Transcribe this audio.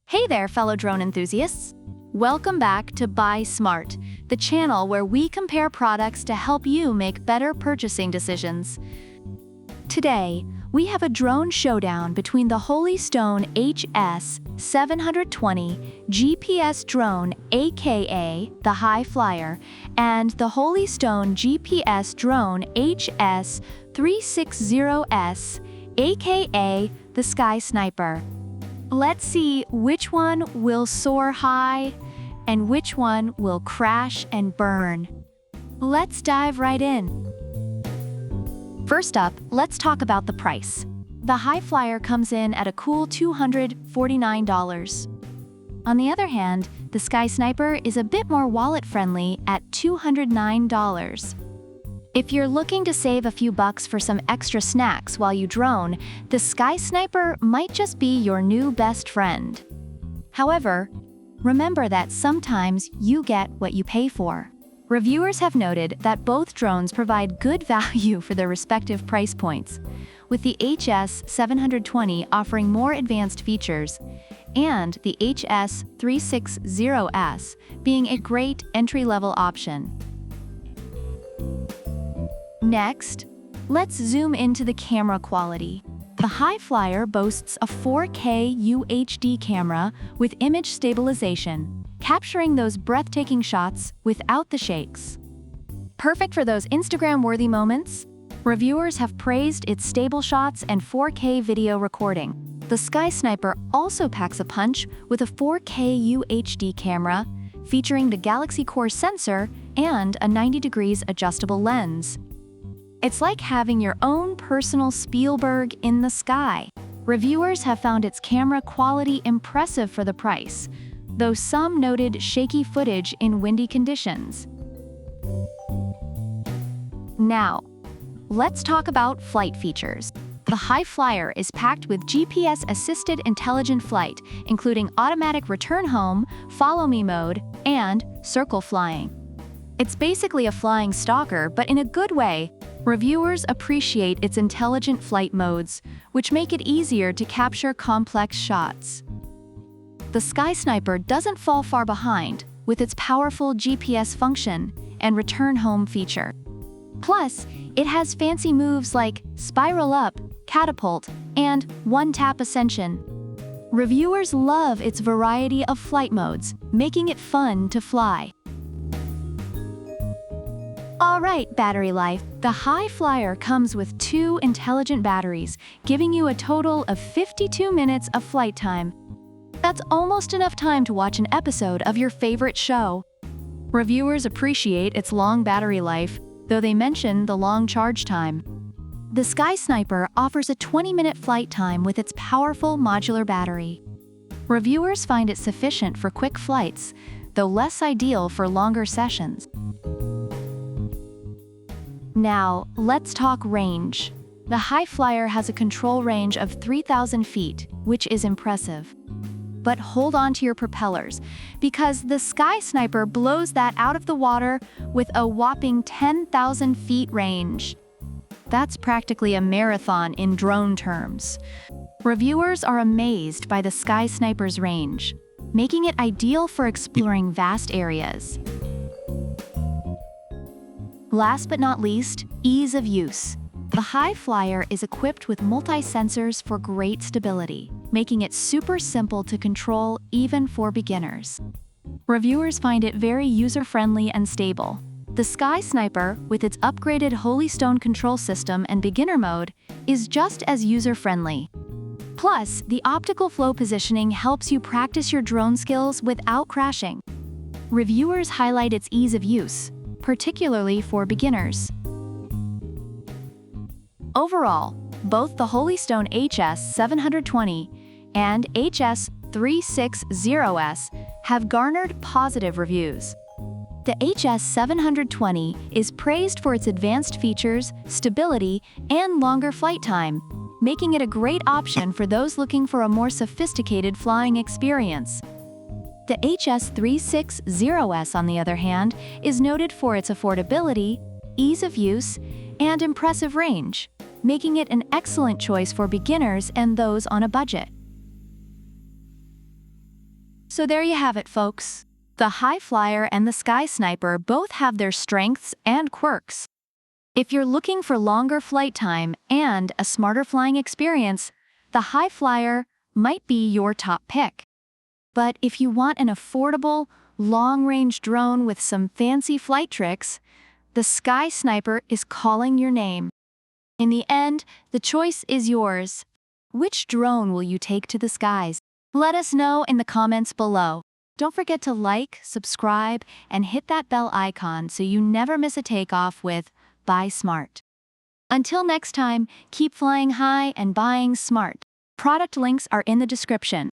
Hey there, fellow drone enthusiasts! Welcome back to Buy Smart, the channel where we compare products to help you make better purchasing decisions. Today, we have a drone showdown between the Holystone HS720 GPS drone, aka the High Flyer, and the Holystone GPS drone HS360S, aka the Sky Sniper. Let's see which one will soar high and which one will crash and burn. Let's dive right in. First up, let's talk about the price. The High Flyer comes in at a cool $249. On the other hand, the Sky Sniper is a bit more wallet-friendly at $209. If you're looking to save a few bucks for some extra snacks while you drone, the Sky Sniper might just be your new best friend. However, remember that sometimes you get what you pay for. Reviewers have noted that both drones provide good value for their respective price points, with the HS720 offering more advanced features, and the HS360S being a great entry-level option. Next, let's zoom into the camera quality. The High Flyer boasts a 4K UHD camera with image stabilization, capturing those breathtaking shots without the shakes. Perfect for those Instagram-worthy moments, reviewers have praised its stable shots and 4K video recording. The Sky Sniper also packs a punch with a 4K UHD camera, featuring the Galaxy Core sensor and a 90 degrees adjustable lens. It's like having your own personal Spielberg in the sky. Reviewers have found its camera quality impressive for the price, though some noted shaky footage in windy conditions. Now, let's talk about flight features. The High Flyer is packed with GPS-assisted intelligent flight, including automatic return home, follow me mode, and circle flying. It's basically a flying stalker, but in a good way. Reviewers appreciate its intelligent flight modes, which make it easier to capture complex shots. The Sky Sniper doesn't fall far behind, with its powerful GPS function and return home feature. Plus, it has fancy moves like spiral up, catapult, and one-tap ascension. Reviewers love its variety of flight modes, making it fun to fly. Alright, battery life. The High Flyer comes with 2 intelligent batteries, giving you a total of 52 minutes of flight time. That's almost enough time to watch an episode of your favorite show. Reviewers appreciate its long battery life, though they mention the long charge time. The Sky Sniper offers a 20-minute flight time with its powerful modular battery. Reviewers find it sufficient for quick flights, though less ideal for longer sessions. Now, let's talk range. The High Flyer has a control range of 3,000 feet, which is impressive. But hold on to your propellers, because the Sky Sniper blows that out of the water with a whopping 10,000 feet range. That's practically a marathon in drone terms. Reviewers are amazed by the Sky Sniper's range, making it ideal for exploring vast areas. Last but not least, ease of use. The High Flyer is equipped with multi-sensors for great stability, making it super simple to control even for beginners. Reviewers find it very user-friendly and stable. The Sky Sniper, with its upgraded Holystone control system and beginner mode, is just as user-friendly. Plus, the optical flow positioning helps you practice your drone skills without crashing. Reviewers highlight its ease of use, particularly for beginners. Overall, both the Holystone HS720 and HS360S have garnered positive reviews. The HS720 is praised for its advanced features, stability, and longer flight time, making it a great option for those looking for a more sophisticated flying experience. The HS360S, on the other hand, is noted for its affordability, ease of use, and impressive range, making it an excellent choice for beginners and those on a budget. So there you have it, folks. The High Flyer and the Sky Sniper both have their strengths and quirks. If you're looking for longer flight time and a smarter flying experience, the High Flyer might be your top pick. But if you want an affordable, long-range drone with some fancy flight tricks, the Sky Sniper is calling your name. In the end, the choice is yours. Which drone will you take to the skies? Let us know in the comments below. Don't forget to like, subscribe, and hit that bell icon so you never miss a takeoff with Buy Smart. Until next time, keep flying high and buying smart. Product links are in the description.